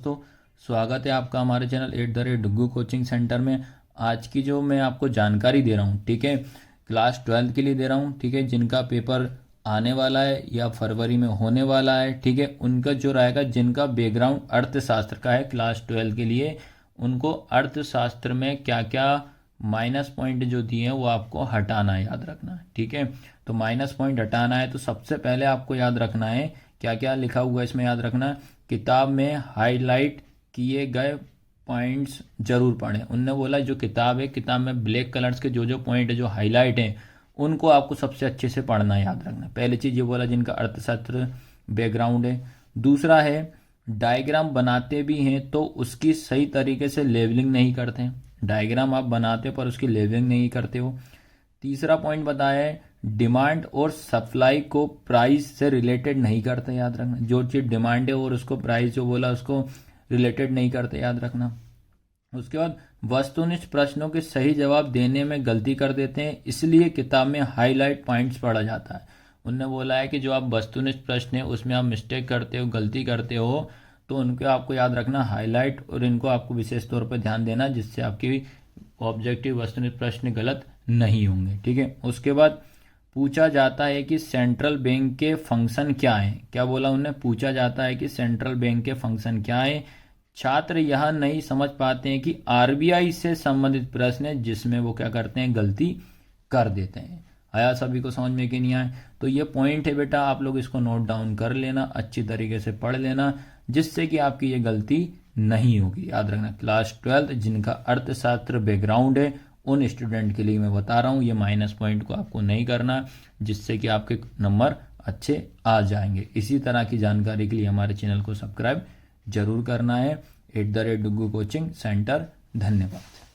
तो स्वागत है आपका हमारे चैनल @डुग्गू कोचिंग सेंटर में। आज की जो मैं आपको जानकारी दे रहा हूँ, ठीक है, क्लास 12 के लिए दे रहा हूँ, ठीक है, जिनका पेपर आने वाला है या फरवरी में होने वाला है, ठीक है, उनका जो रहेगा, जिनका बैकग्राउंड अर्थशास्त्र का है क्लास 12 के लिए, उनको अर्थशास्त्र में क्या क्या माइनस पॉइंट जो दिए हैं वो आपको हटाना है, याद रखना है, ठीक है। तो माइनस पॉइंट हटाना है तो सबसे पहले आपको याद रखना है क्या क्या लिखा हुआ है इसमें, याद रखना है किताब में हाईलाइट किए गए पॉइंट्स जरूर पढ़ें। उनने बोला जो किताब है, किताब में ब्लैक कलर्स के जो जो पॉइंट है, जो हाईलाइट हैं, उनको आपको सबसे अच्छे से पढ़ना है, याद रखना। पहली चीज़ ये बोला जिनका अर्थशास्त्र बैकग्राउंड है। दूसरा है डायग्राम बनाते भी हैं तो उसकी सही तरीके से लेवलिंग नहीं करते हैं। डायग्राम आप बनाते हो पर उसकी लेवलिंग नहीं करते हो। तीसरा पॉइंट बताया है डिमांड और सप्लाई को प्राइस से रिलेटेड नहीं करते, याद रखना। जो चीज़ डिमांड है और उसको प्राइस जो बोला उसको रिलेटेड नहीं करते, याद रखना। उसके बाद वस्तुनिष्ठ प्रश्नों के सही जवाब देने में गलती कर देते हैं, इसलिए किताब में हाईलाइट पॉइंट्स पढ़ा जाता है। उनने बोला है कि जो आप वस्तुनिष्ठ प्रश्न है उसमें आप मिस्टेक करते हो, गलती करते हो, तो उनको आपको याद रखना हाईलाइट, और इनको आपको विशेष तौर पर ध्यान देना जिससे आपकी ऑब्जेक्टिव वस्तुनिष्ठ प्रश्न गलत नहीं होंगे, ठीक है। उसके बाद पूछा जाता है कि सेंट्रल बैंक के फंक्शन क्या है। क्या बोला उन्हें? पूछा जाता है कि सेंट्रल बैंक के फंक्शन क्या है। छात्र यह नहीं समझ पाते हैं कि आरबीआई से संबंधित प्रश्न है जिसमें वो क्या करते हैं, गलती कर देते हैं। आया सभी को समझ में कि नहीं आया? तो ये पॉइंट है बेटा, आप लोग इसको नोट डाउन कर लेना, अच्छी तरीके से पढ़ लेना, जिससे कि आपकी ये गलती नहीं होगी। याद रखना क्लास 12 जिनका अर्थशास्त्र बैकग्राउंड है उन स्टूडेंट के लिए मैं बता रहा हूँ, ये माइनस पॉइंट को आपको नहीं करना, जिससे कि आपके नंबर अच्छे आ जाएंगे। इसी तरह की जानकारी के लिए हमारे चैनल को सब्सक्राइब जरूर करना है। @Duggu coaching centre. धन्यवाद।